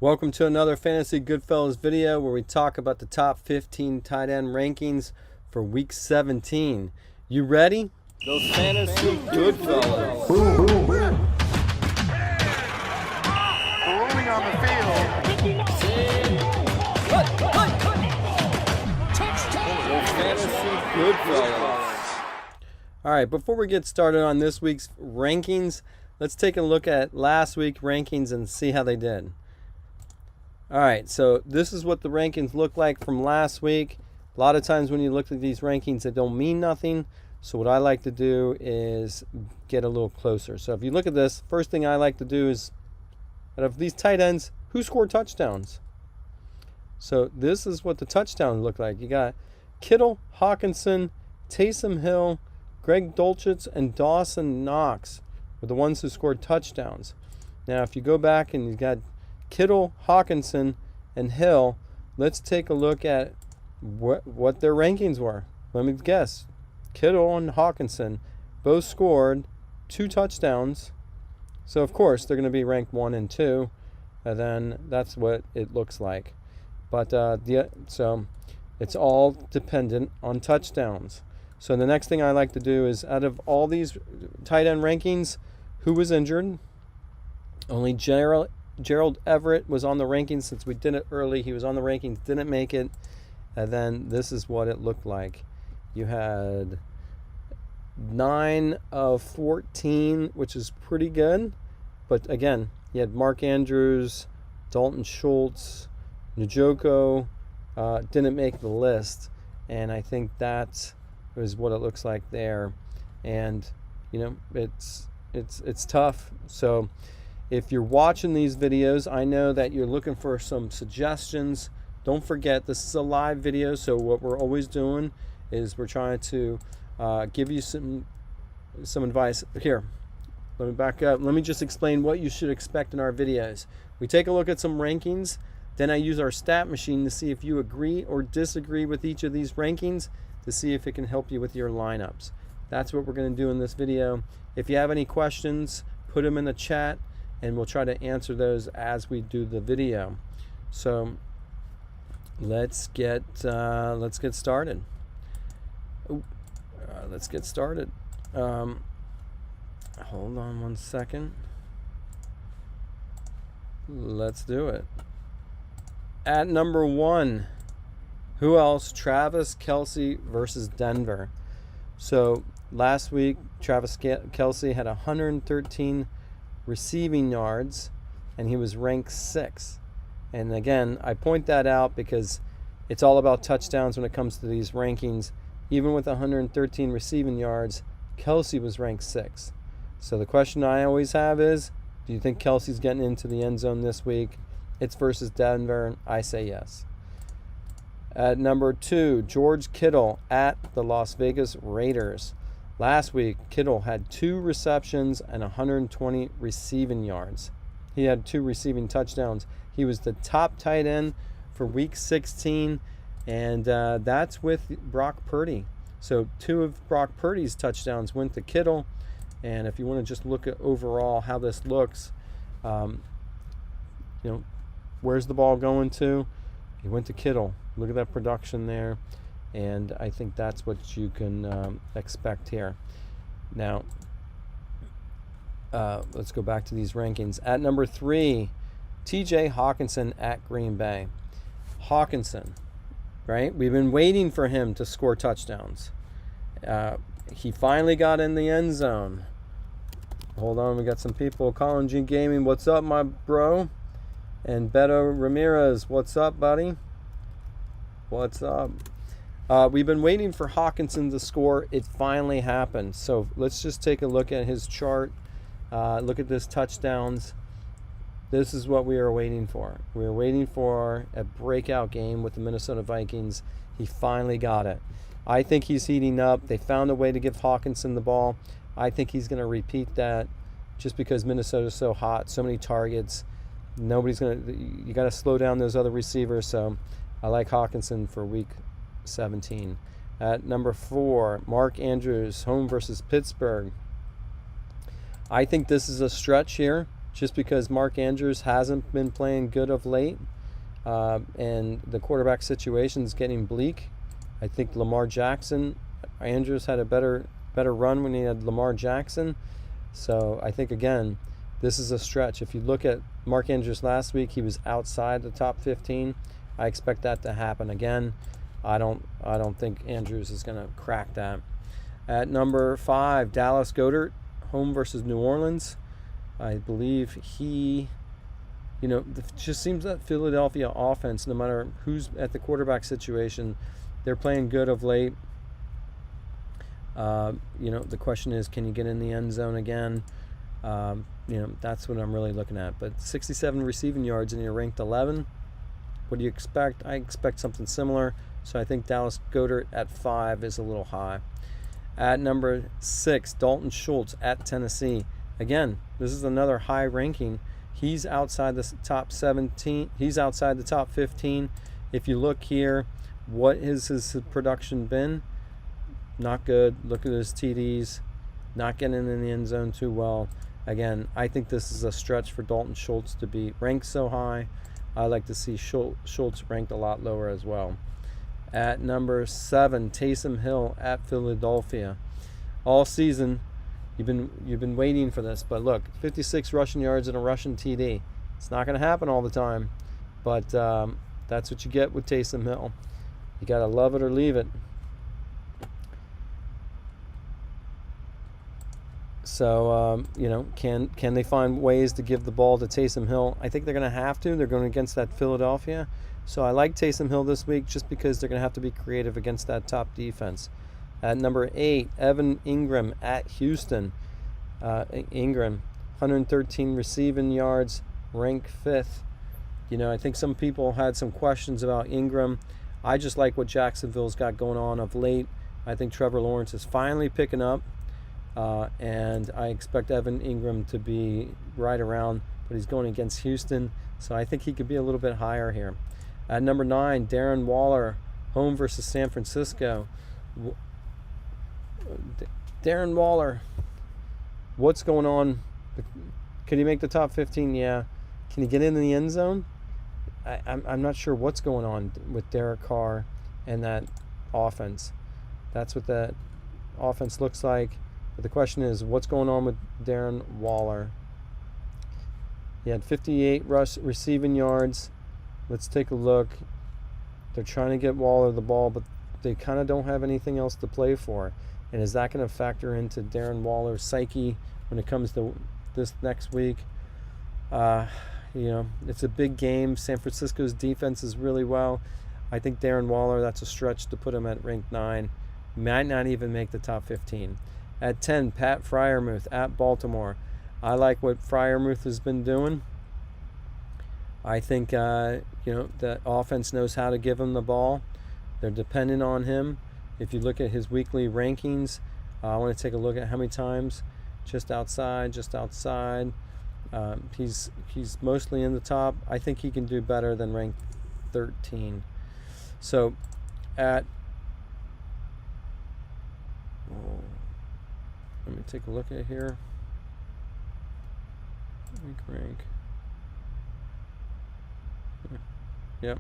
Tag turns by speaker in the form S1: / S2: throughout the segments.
S1: Welcome to another Fantasy Goodfellas video where we talk about the top 15 tight end rankings for week 17. You ready? Those Fantasy Goodfellas.
S2: Boom, boom, boom. Rolling on the field.
S1: Those Fantasy Goodfellas. All right, before we get started on this week's rankings, let's take a look at last week's rankings and see how they did. All right, so this is what the rankings look like from last week. A lot of times when you look at these rankings, they don't mean nothing. So what I like to do is get a little closer. So if you look at this, first thing I like to do is, out of these tight ends, who scored touchdowns? So this is what the touchdowns look like. You got Kittle, Hawkinson, Taysom Hill, Greg Dolce, and Dawson Knox were the ones who scored touchdowns. Now, if you go back and you got Kittle, Hawkinson, and Hill, let's take a look at what their rankings were. Let me guess. Kittle and Hawkinson both scored 2 touchdowns. So, of course, they're going to be ranked 1 and 2. And then that's what it looks like. But so it's all dependent on touchdowns. So the next thing I like to do is, out of all these tight end rankings, who was injured? Only Gerald Everett was on the rankings. Since we did it early, he was on the rankings, didn't make it. And then this is what it looked like. You had 9 of 14, which is pretty good. But again, you had Mark Andrews, Dalton Schultz, Njoku, didn't make the list. And I think that is what it looks like there. And, you know, it's tough. So if you're watching these videos, I know that you're looking for some suggestions. Don't forget, this is a live video, so what we're always doing is we're trying to give you some advice. Here, let me back up. Let me just explain what you should expect in our videos. We take a look at some rankings, then I use our stat machine to see if you agree or disagree with each of these rankings to see if it can help you with your lineups. That's what we're going to do in this video. If you have any questions, put them in the chat, and we'll try to answer those as we do the video. So let's get started. Let's get started. Hold on one second. Let's do it. At number 1, who else? Travis Kelce versus Denver. So last week, Travis Kelce had 113 receiving yards, and he was ranked 6th. And again, I point that out because it's all about touchdowns when it comes to these rankings. Even with 113 receiving yards, Kelce was ranked 6th. So the question I always have is, do you think Kelce's getting into the end zone this week? It's versus Denver. I say yes. At number 2, George Kittle at the Las Vegas Raiders. Last week, Kittle had 2 receptions and 120 receiving yards. He had 2 receiving touchdowns. He was the top tight end for week 16, and that's with Brock Purdy. So 2 of Brock Purdy's touchdowns went to Kittle. And if you want to just look at overall how this looks, where's the ball going to? He went to Kittle. Look at that production there. And I think that's what you can expect here. Now, let's go back to these rankings. At number 3, TJ Hawkinson at Green Bay. Hawkinson, right? We've been waiting for him to score touchdowns. He finally got in the end zone. Hold on, we got some people. Colin G Gaming, what's up, my bro? And Beto Ramirez, what's up, buddy? What's up? We've been waiting for Hawkinson to score. It finally happened. So let's just take a look at his chart. Look at this touchdowns. This is what we are waiting for. We are waiting for a breakout game with the Minnesota Vikings. He finally got it. I think he's heating up. They found a way to give Hawkinson the ball. I think he's going to repeat that just because Minnesota's so hot, so many targets. You got to slow down those other receivers. So I like Hawkinson for week 17. At number 4, Mark Andrews, home versus Pittsburgh. I think this is a stretch here. just because Mark Andrews hasn't been playing good of late, and the quarterback situation is getting bleak. I think Andrews had a better run when he had Lamar Jackson. So I think, again, this is a stretch. If you look at Mark Andrews last week, he was outside the top 15. I expect that to happen again. I don't think Andrews is going to crack that. At number 5, Dallas Goedert, home versus New Orleans. I believe it just seems that Philadelphia offense, no matter who's at the quarterback situation, they're playing good of late. The question is, can you get in the end zone again? That's what I'm really looking at. But 67 receiving yards and you're ranked 11. What do you expect? I expect something similar. So I think Dallas Goedert at 5 is a little high. At number 6, Dalton Schultz at Tennessee. Again, this is another high ranking. He's outside the top 17. He's outside the top 15. If you look here, what has his production been? Not good. Look at his TDs. Not getting in the end zone too well. Again, I think this is a stretch for Dalton Schultz to be ranked so high. I like to see Schultz ranked a lot lower as well. At number 7, Taysom Hill at Philadelphia. All season, you've been waiting for this, but look, 56 rushing yards and a rushing TD. It's not going to happen all the time, but that's what you get with Taysom Hill. You got to love it or leave it. So, can they find ways to give the ball to Taysom Hill? I think they're going to have to. They're going against that Philadelphia. So I like Taysom Hill this week just because they're going to have to be creative against that top defense. At number 8, Evan Ingram at Houston. Ingram, 113 receiving yards, ranked 5th. I think some people had some questions about Ingram. I just like what Jacksonville's got going on of late. I think Trevor Lawrence is finally picking up. And I expect Evan Ingram to be right around, but he's going against Houston, so I think he could be a little bit higher here. At number 9, Darren Waller, home versus San Francisco. Darren Waller, what's going on? Can he make the top 15? Yeah. Can he get in the end zone? I'm not sure what's going on with Derek Carr and that offense. That's what that offense looks like. But the question is, what's going on with Darren Waller? He had 58 receiving yards. Let's take a look. They're trying to get Waller the ball, but they kind of don't have anything else to play for. And is that going to factor into Darren Waller's psyche when it comes to this next week? It's a big game. San Francisco's defense is really well. I think Darren Waller, that's a stretch to put him at rank 9. Might not even make the top 15. At 10, Pat Freiermuth at Baltimore. I like what Freiermuth has been doing. I think, the offense knows how to give him the ball. They're dependent on him. If you look at his weekly rankings, I want to take a look at how many times. Just outside. He's mostly in the top. I think he can do better than rank 13. So, let me take a look at here. Rank. Yep.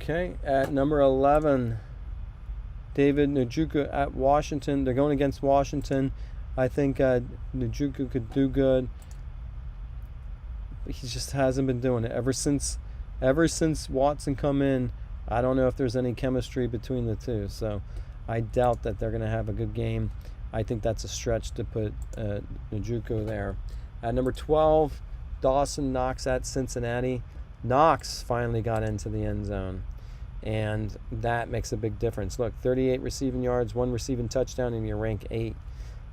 S1: Okay, at number 11, David Njoku at Washington. They're going against Washington. I think Njoku could do good. He just hasn't been doing it ever since Watson come in. I don't know if there's any chemistry between the two, so I doubt that they're going to have a good game. I think that's a stretch to put Njoku there. At number 12, Dawson Knox at Cincinnati. Knox finally got into the end zone, and that makes a big difference. Look, 38 receiving yards, 1 receiving touchdown, and you're rank 8.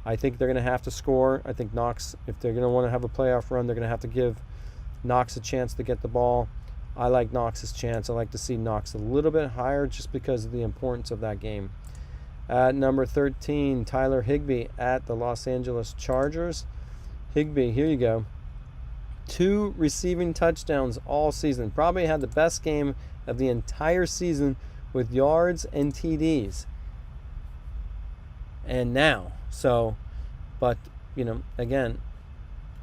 S1: I think they're going to have to score. I think Knox, if they're going to want to have a playoff run, they're going to have to give Knox a chance to get the ball. I like Knox's chance. I like to see Knox a little bit higher just because of the importance of that game. At number 13, Tyler Higbee at the Los Angeles Chargers. Higbee, here you go. 2 receiving touchdowns all season. Probably had the best game of the entire season with yards and TDs. And now, again,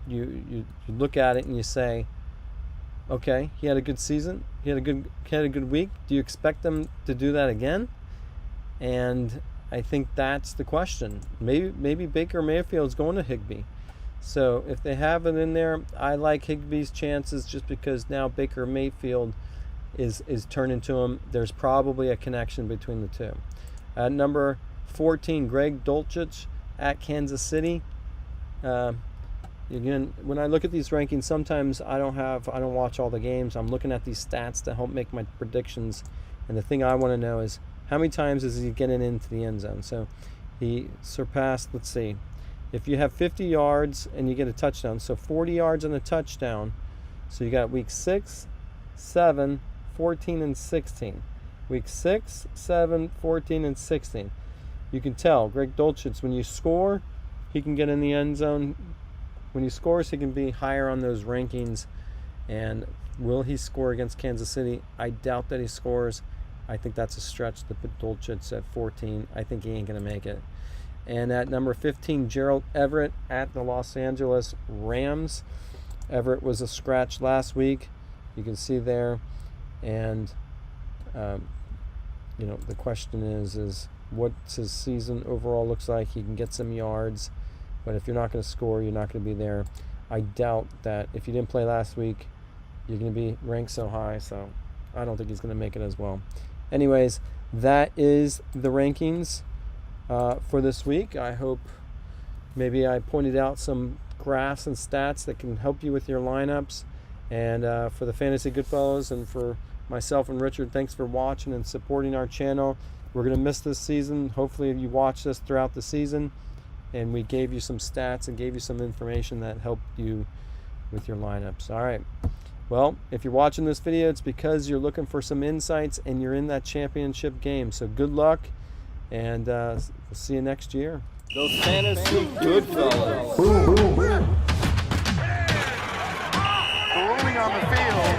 S1: you look at it and you say, okay, he had a good season, he had a good week. Do you expect them to do that again? And I think that's the question. Maybe Baker Mayfield's going to Higbee. So if they have it in there, I like Higbee's chances just because now Baker Mayfield is turned into him. There's probably a connection between the two. At number 14, Greg Dolce at Kansas City. Again, when I look at these rankings, sometimes I don't watch all the games. I'm looking at these stats to help make my predictions. And the thing I want to know is how many times is he getting into the end zone? So he surpassed, let's see, if you have 50 yards and you get a touchdown, so 40 yards and a touchdown. So you got week 6, 7, 14, and 16. Week 6, 7, 14, and 16. You can tell, Greg Dolce, when you score, he can get in the end zone. When he scores, he can be higher on those rankings. And will he score against Kansas City? I doubt that he scores. I think that's a stretch to put Dolce at 14. I think he ain't going to make it. And at number 15, Gerald Everett at the Los Angeles Rams. Everett was a scratch last week. You can see there. And, the question is what's his season overall looks like. He can get some yards. But if you're not going to score, you're not going to be there. I doubt that if you didn't play last week, you're going to be ranked so high. So I don't think he's going to make it as well. Anyways, that is the rankings for this week. I hope maybe I pointed out some graphs and stats that can help you with your lineups. And for the Fantasy Goodfellows and for myself and Richard, thanks for watching and supporting our channel. We're going to miss this season. Hopefully you watch this throughout the season. And we gave you some stats and gave you some information that helped you with your lineups. All right. Well, if you're watching this video, it's because you're looking for some insights and you're in that championship game. So good luck, and we'll see you next year. Those Fantasy Goodfellas.
S2: Rolling on the field.